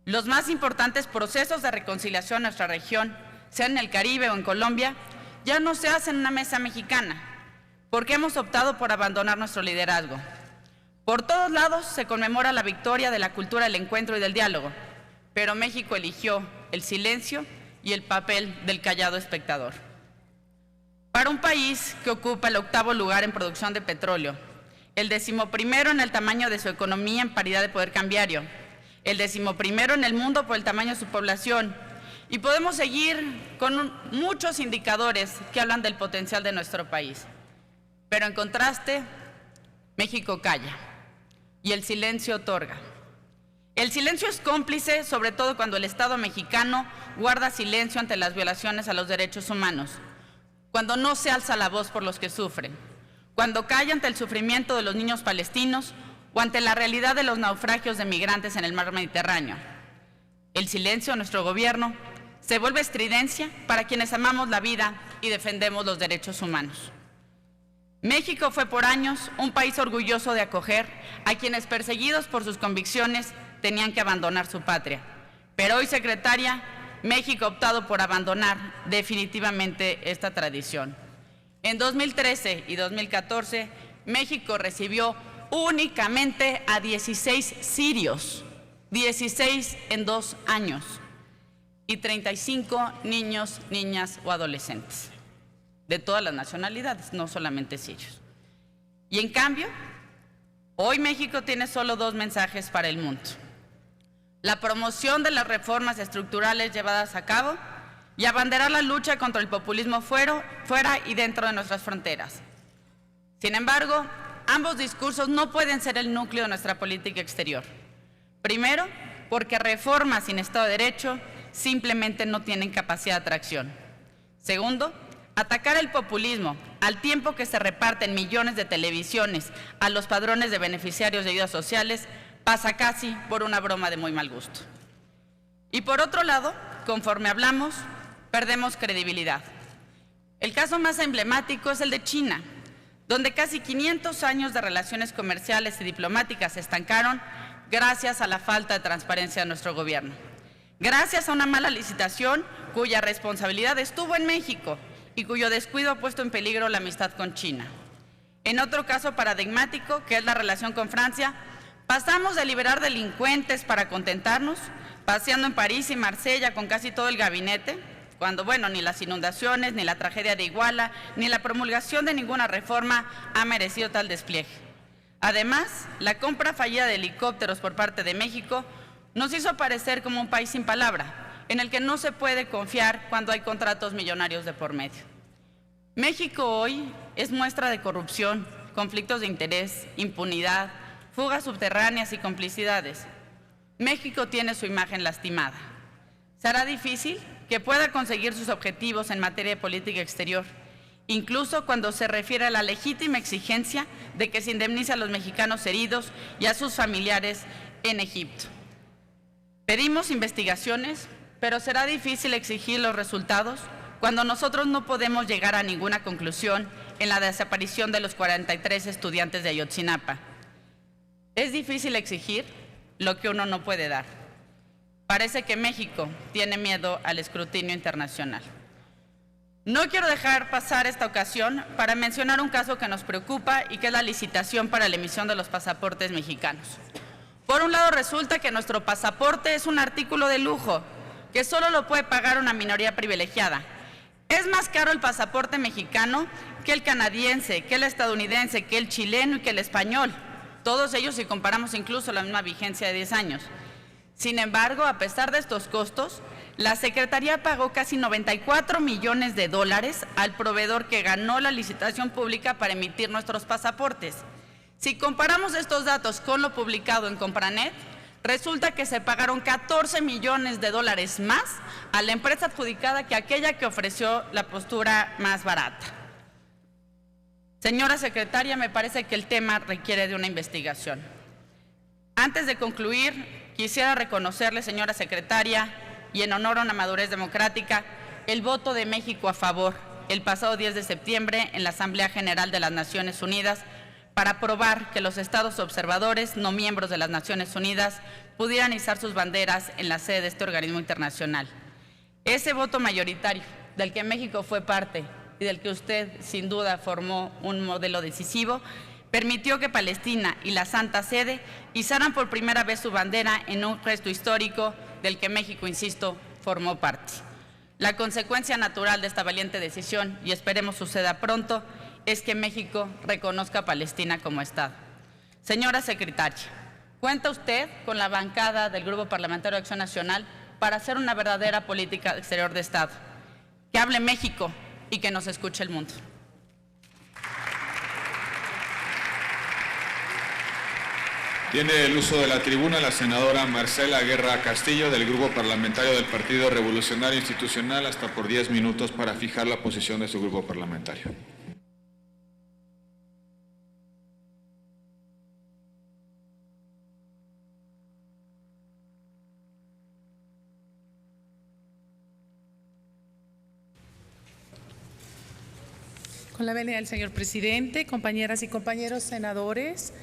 Los más importantes procesos de reconciliación en nuestra región, sea en el Caribe o en Colombia, ya no se hacen en una mesa mexicana, porque hemos optado por abandonar nuestro liderazgo. Por todos lados se conmemora la victoria de la cultura del encuentro y del diálogo, pero México eligió el silencio y el papel del callado espectador. Para un país que ocupa el 8º lugar en producción de petróleo, el 11º en el tamaño de su economía en paridad de poder cambiario, el 11º en el mundo por el tamaño de su población, y podemos seguir con muchos indicadores que hablan del potencial de nuestro país. Pero en contraste, México calla y el silencio otorga. El silencio es cómplice, sobre todo cuando el Estado mexicano guarda silencio ante las violaciones a los derechos humanos, cuando no se alza la voz por los que sufren, cuando calla ante el sufrimiento de los niños palestinos o ante la realidad de los naufragios de migrantes en el mar Mediterráneo. El silencio de nuestro gobierno se vuelve estridencia para quienes amamos la vida y defendemos los derechos humanos. México fue por años un país orgulloso de acoger a quienes perseguidos por sus convicciones tenían que abandonar su patria. Pero hoy, secretaria, México ha optado por abandonar definitivamente esta tradición. En 2013 y 2014, México recibió únicamente a 16 sirios, 16 en 2 años, y 35 niños, niñas o adolescentes, de todas las nacionalidades, no solamente sirios. Y en cambio, hoy México tiene solo 2 mensajes para el mundo: la promoción de las reformas estructurales llevadas a cabo y abanderar la lucha contra el populismo fuera y dentro de nuestras fronteras. Sin embargo, ambos discursos no pueden ser el núcleo de nuestra política exterior. Primero, porque reformas sin Estado de Derecho simplemente no tienen capacidad de atracción. Segundo, atacar el populismo al tiempo que se reparten millones de televisiones a los padrones de beneficiarios de ayudas sociales pasa casi por una broma de muy mal gusto. Y por otro lado, conforme hablamos, perdemos credibilidad. El caso más emblemático es el de China, donde casi 500 años de relaciones comerciales y diplomáticas se estancaron gracias a la falta de transparencia de nuestro gobierno. Gracias a una mala licitación cuya responsabilidad estuvo en México y cuyo descuido ha puesto en peligro la amistad con China. En otro caso paradigmático, que es la relación con Francia, pasamos de liberar delincuentes para contentarnos, paseando en París y Marsella con casi todo el gabinete, cuando, bueno, ni las inundaciones, ni la tragedia de Iguala, ni la promulgación de ninguna reforma ha merecido tal despliegue. Además, la compra fallida de helicópteros por parte de México nos hizo parecer como un país sin palabra, en el que no se puede confiar cuando hay contratos millonarios de por medio. México hoy es muestra de corrupción, conflictos de interés, impunidad, fugas subterráneas y complicidades. México tiene su imagen lastimada. Será difícil que pueda conseguir sus objetivos en materia de política exterior, incluso cuando se refiere a la legítima exigencia de que se indemnice a los mexicanos heridos y a sus familiares en Egipto. Pedimos investigaciones, pero será difícil exigir los resultados cuando nosotros no podemos llegar a ninguna conclusión en la desaparición de los 43 estudiantes de Ayotzinapa. Es difícil exigir lo que uno no puede dar. Parece que México tiene miedo al escrutinio internacional. No quiero dejar pasar esta ocasión para mencionar un caso que nos preocupa y que es la licitación para la emisión de los pasaportes mexicanos. Por un lado, resulta que nuestro pasaporte es un artículo de lujo que solo lo puede pagar una minoría privilegiada. Es más caro el pasaporte mexicano que el canadiense, que el estadounidense, que el chileno y que el español. Todos ellos si comparamos incluso la misma vigencia de 10 años. Sin embargo, a pesar de estos costos, la Secretaría pagó casi 94 millones de dólares al proveedor que ganó la licitación pública para emitir nuestros pasaportes. Si comparamos estos datos con lo publicado en Compranet, resulta que se pagaron 14 millones de dólares más a la empresa adjudicada que aquella que ofreció la postura más barata. Señora secretaria, me parece que el tema requiere de una investigación. Antes de concluir, quisiera reconocerle, señora secretaria, y en honor a una madurez democrática, el voto de México a favor el pasado 10 de septiembre en la Asamblea General de las Naciones Unidas para aprobar que los estados observadores no miembros de las Naciones Unidas pudieran izar sus banderas en la sede de este organismo internacional. Ese voto mayoritario, del que México fue parte y del que usted sin duda formó un modelo decisivo, permitió que Palestina y la Santa Sede izaran por primera vez su bandera en un gesto histórico del que México, insisto, formó parte. La consecuencia natural de esta valiente decisión, y esperemos suceda pronto, es que México reconozca a Palestina como Estado. Señora secretaria, ¿cuenta usted con la bancada del Grupo Parlamentario de Acción Nacional para hacer una verdadera política exterior de Estado? Que hable México y que nos escuche el mundo. Tiene el uso de la tribuna la senadora Marcela Guerra Castillo, del Grupo Parlamentario del Partido Revolucionario Institucional, hasta por 10 minutos para fijar la posición de su grupo parlamentario. Con la venia del señor presidente, compañeras y compañeros senadores,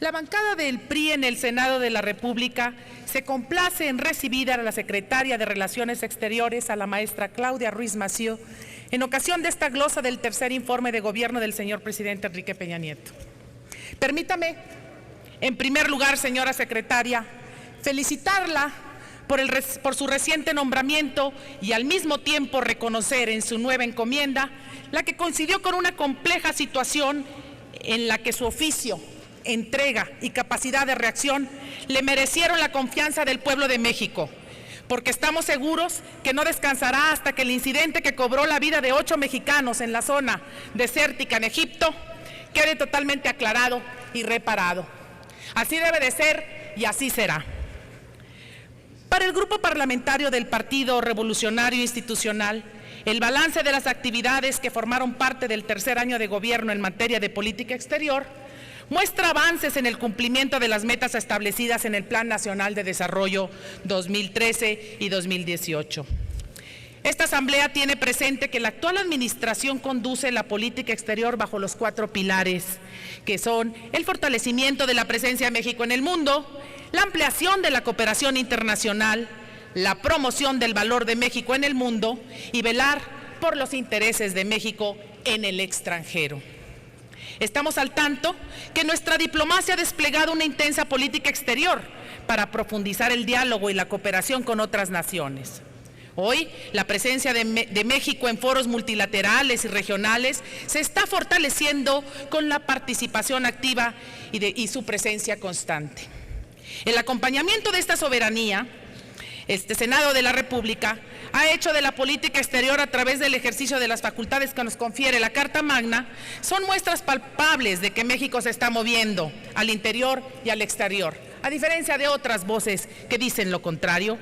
la bancada del PRI en el Senado de la República se complace en recibir a la secretaria de Relaciones Exteriores, a la maestra Claudia Ruiz Massieu, en ocasión de esta glosa del tercer informe de gobierno del señor presidente Enrique Peña Nieto. Permítame, en primer lugar, señora secretaria, felicitarla por su reciente nombramiento y al mismo tiempo reconocer en su nueva encomienda la que coincidió con una compleja situación en la que su oficio, entrega y capacidad de reacción le merecieron la confianza del pueblo de México, porque estamos seguros que no descansará hasta que el incidente que cobró la vida de 8 mexicanos en la zona desértica en Egipto quede totalmente aclarado y reparado. Así debe de ser y así será. Para el Grupo Parlamentario del Partido Revolucionario Institucional, el balance de las actividades que formaron parte del tercer año de gobierno en materia de política exterior muestra avances en el cumplimiento de las metas establecidas en el Plan Nacional de Desarrollo 2013 y 2018. Esta Asamblea tiene presente que la actual administración conduce la política exterior bajo los 4 pilares, que son el fortalecimiento de la presencia de México en el mundo, la ampliación de la cooperación internacional, la promoción del valor de México en el mundo y velar por los intereses de México en el extranjero. Estamos al tanto que nuestra diplomacia ha desplegado una intensa política exterior para profundizar el diálogo y la cooperación con otras naciones. Hoy, la presencia de México en foros multilaterales y regionales se está fortaleciendo con la participación activa y su presencia constante. El acompañamiento de esta soberanía, este Senado de la República ha hecho de la política exterior a través del ejercicio de las facultades que nos confiere la Carta Magna, son muestras palpables de que México se está moviendo al interior y al exterior, a diferencia de otras voces que dicen lo contrario.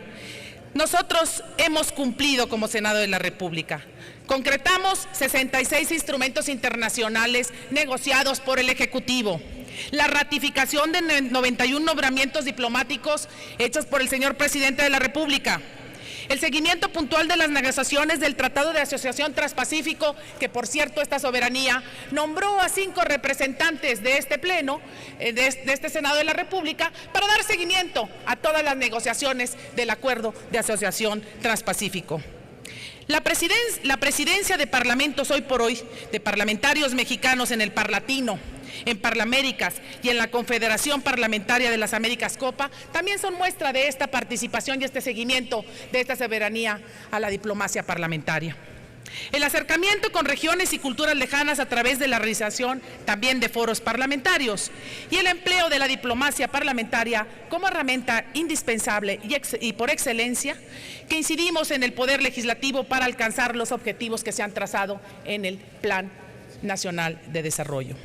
Nosotros hemos cumplido como Senado de la República. Concretamos 66 instrumentos internacionales negociados por el Ejecutivo. La ratificación de 91 nombramientos diplomáticos hechos por el señor presidente de la República. El seguimiento puntual de las negociaciones del Tratado de Asociación Transpacífico, que por cierto esta soberanía nombró a 5 representantes de este Pleno, de este Senado de la República, para dar seguimiento a todas las negociaciones del Acuerdo de Asociación Transpacífico. La presidencia de parlamentos hoy por hoy, de parlamentarios mexicanos en el Parlatino, en Parlaméricas y en la Confederación Parlamentaria de las Américas COPA, también son muestra de esta participación y este seguimiento de esta soberanía a la diplomacia parlamentaria. El acercamiento con regiones y culturas lejanas a través de la realización también de foros parlamentarios y el empleo de la diplomacia parlamentaria como herramienta indispensable y por excelencia que incidimos en el poder legislativo para alcanzar los objetivos que se han trazado en el Plan Nacional de Desarrollo.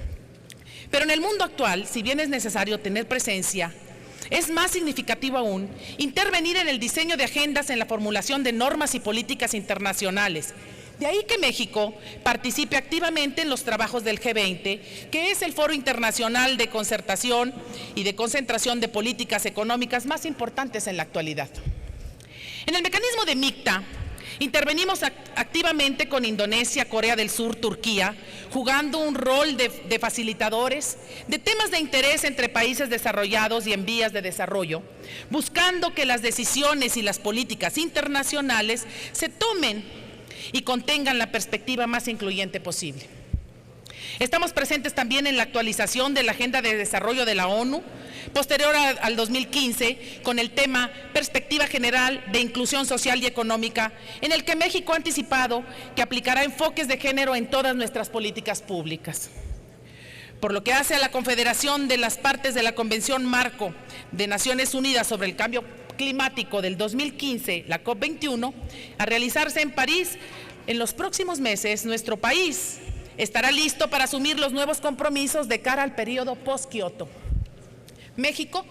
Pero en el mundo actual, si bien es necesario tener presencia, es más significativo aún intervenir en el diseño de agendas, en la formulación de normas y políticas internacionales. De ahí que México participe activamente en los trabajos del G20, que es el foro internacional de concertación y de concentración de políticas económicas más importantes en la actualidad. En el mecanismo de MICTA, intervenimos activamente con Indonesia, Corea del Sur, Turquía, jugando un rol de facilitadores de temas de interés entre países desarrollados y en vías de desarrollo, buscando que las decisiones y las políticas internacionales se tomen y contengan la perspectiva más incluyente posible. Estamos presentes también en la actualización de la Agenda de Desarrollo de la ONU, posterior al 2015, con el tema Perspectiva General de Inclusión Social y Económica, en el que México ha anticipado que aplicará enfoques de género en todas nuestras políticas públicas. Por lo que hace a la Confederación de las Partes de la Convención Marco de Naciones Unidas sobre el Cambio Climático del 2015, la COP21, a realizarse en París en los próximos meses, nuestro país estará listo para asumir los nuevos compromisos de cara al periodo post-Kioto. México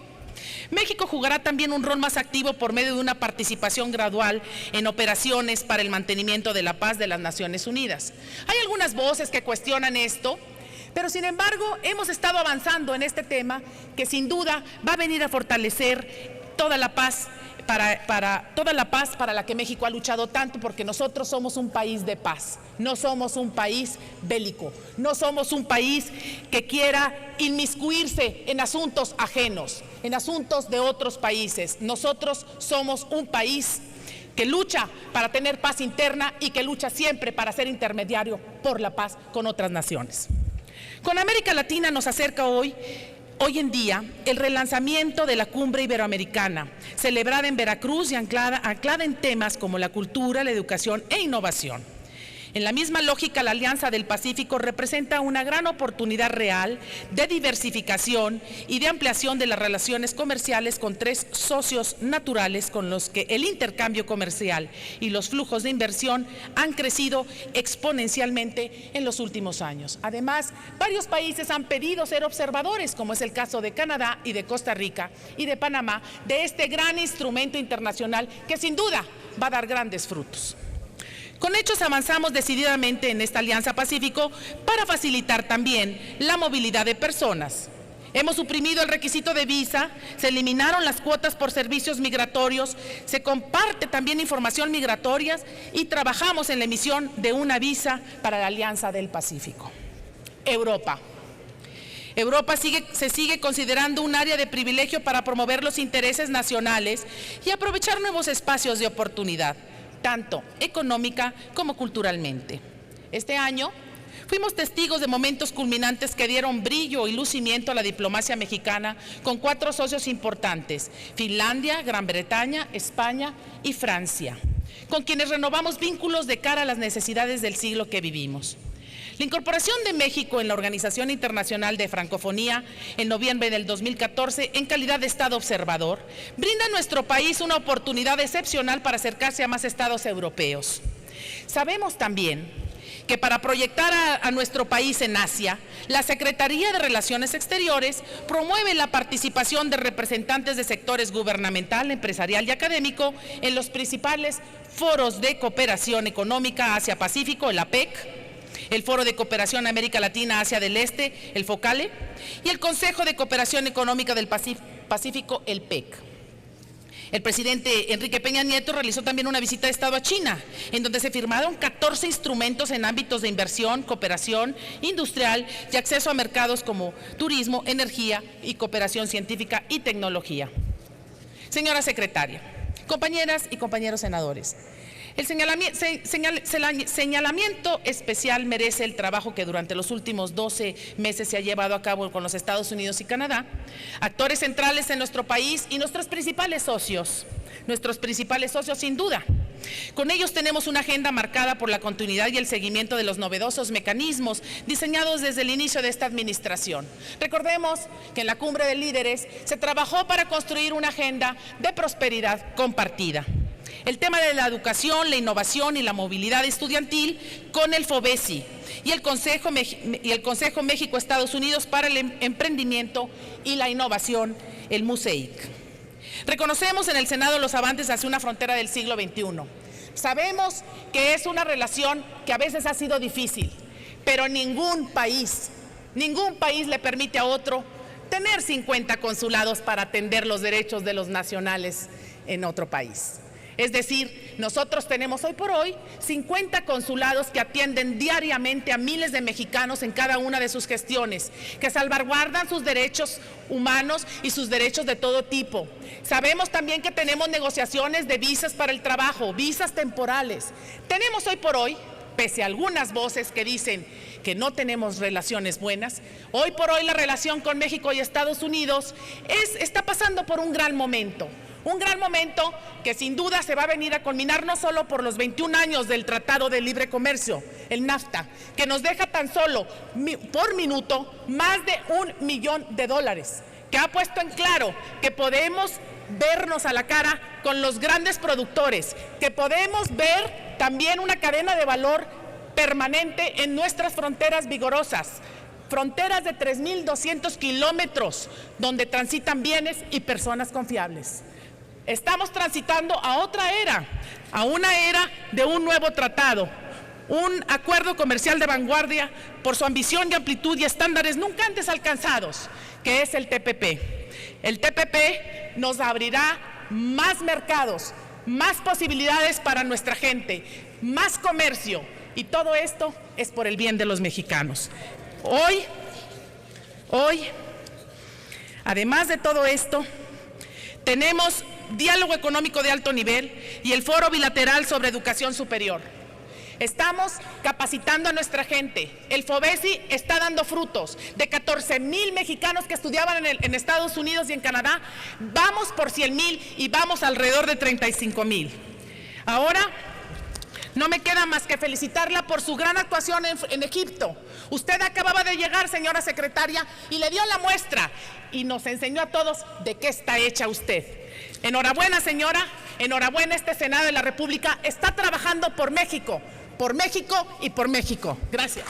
jugará también un rol más activo por medio de una participación gradual en operaciones para el mantenimiento de la paz de las Naciones Unidas. Hay algunas voces que cuestionan esto, pero sin embargo hemos estado avanzando en este tema que sin duda va a venir a fortalecer toda la paz para la que México ha luchado tanto, porque nosotros somos un país de paz, no somos un país bélico, no somos un país que quiera inmiscuirse en asuntos ajenos, en asuntos de otros países. Nosotros somos un país que lucha para tener paz interna y que lucha siempre para ser intermediario por la paz con otras naciones. Con América Latina nos acerca hoy en día el relanzamiento de la Cumbre Iberoamericana, celebrada en Veracruz y anclada en temas como la cultura, la educación e innovación. En la misma lógica, la Alianza del Pacífico representa una gran oportunidad real de diversificación y de ampliación de las relaciones comerciales con 3 socios naturales con los que el intercambio comercial y los flujos de inversión han crecido exponencialmente en los últimos años. Además, varios países han pedido ser observadores, como es el caso de Canadá y de Costa Rica y de Panamá, de este gran instrumento internacional que sin duda va a dar grandes frutos. Con hechos avanzamos decididamente en esta Alianza Pacífico para facilitar también la movilidad de personas. Hemos suprimido el requisito de visa, se eliminaron las cuotas por servicios migratorios, se comparte también información migratoria y trabajamos en la emisión de una visa para la Alianza del Pacífico. Europa se sigue considerando un área de privilegio para promover los intereses nacionales y aprovechar nuevos espacios de oportunidad, tanto económica como culturalmente. Este año fuimos testigos de momentos culminantes que dieron brillo y lucimiento a la diplomacia mexicana con 4 socios importantes: Finlandia, Gran Bretaña, España y Francia, con quienes renovamos vínculos de cara a las necesidades del siglo que vivimos. La incorporación de México en la Organización Internacional de Francofonía en noviembre del 2014 en calidad de Estado observador brinda a nuestro país una oportunidad excepcional para acercarse a más estados europeos. Sabemos también que para proyectar a nuestro país en Asia, la Secretaría de Relaciones Exteriores promueve la participación de representantes de sectores gubernamental, empresarial y académico en los principales foros de cooperación económica Asia-Pacífico, el APEC, el Foro de Cooperación América Latina Asia del Este, el FOCALE, y el Consejo de Cooperación Económica del Pacífico, el PEC. El presidente Enrique Peña Nieto realizó también una visita de Estado a China, en donde se firmaron 14 instrumentos en ámbitos de inversión, cooperación industrial y acceso a mercados como turismo, energía y cooperación científica y tecnología. Señora secretaria, compañeras y compañeros senadores, el señalamiento especial merece el trabajo que durante los últimos 12 meses se ha llevado a cabo con los Estados Unidos y Canadá, actores centrales en nuestro país y nuestros principales socios sin duda. Con ellos tenemos una agenda marcada por la continuidad y el seguimiento de los novedosos mecanismos diseñados desde el inicio de esta administración. Recordemos que en la Cumbre de Líderes se trabajó para construir una agenda de prosperidad compartida. El tema de la educación, la innovación y la movilidad estudiantil con el FOBESI y el Consejo México-Estados Unidos para el Emprendimiento y la Innovación, el MUSEIC. Reconocemos en el Senado los avances hacia una frontera del siglo XXI. Sabemos que es una relación que a veces ha sido difícil, pero ningún país le permite a otro tener 50 consulados para atender los derechos de los nacionales en otro país. Es decir, nosotros tenemos hoy por hoy 50 consulados que atienden diariamente a miles de mexicanos en cada una de sus gestiones, que salvaguardan sus derechos humanos y sus derechos de todo tipo. Sabemos también que tenemos negociaciones de visas para el trabajo, visas temporales. Tenemos hoy por hoy, pese a algunas voces que dicen que no tenemos relaciones buenas, hoy por hoy la relación con México y Estados Unidos está pasando por un gran momento. Un gran momento que sin duda se va a venir a culminar no solo por los 21 años del Tratado de Libre Comercio, el NAFTA, que nos deja tan solo por minuto más de $1 millón, que ha puesto en claro que podemos vernos a la cara con los grandes productores, que podemos ver también una cadena de valor permanente en nuestras fronteras vigorosas, fronteras de 3.200 kilómetros donde transitan bienes y personas confiables. Estamos transitando a otra era, a una era de un nuevo tratado, un acuerdo comercial de vanguardia por su ambición y amplitud y estándares nunca antes alcanzados, que es el TPP. El TPP nos abrirá más mercados, más posibilidades para nuestra gente, más comercio, y todo esto es por el bien de los mexicanos. Hoy, además de todo esto, tenemos diálogo económico de alto nivel y el foro bilateral sobre educación superior. Estamos capacitando a nuestra gente. El FOBESI está dando frutos. De 14,000 mexicanos que estudiaban en Estados Unidos y en Canadá, vamos por 100,000 y vamos alrededor de 35,000. Ahora, no me queda más que felicitarla por su gran actuación en Egipto. Usted acababa de llegar, señora secretaria, y le dio la muestra y nos enseñó a todos de qué está hecha usted. Enhorabuena, señora. Enhorabuena, este Senado de la República está trabajando por México y por México. Gracias.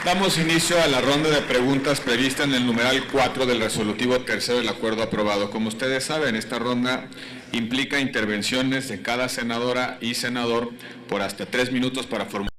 Damos inicio a la ronda de preguntas prevista en el numeral 4 del resolutivo tercero del acuerdo aprobado. Como ustedes saben, esta ronda implica intervenciones de cada senadora y senador por hasta 3 minutos para formular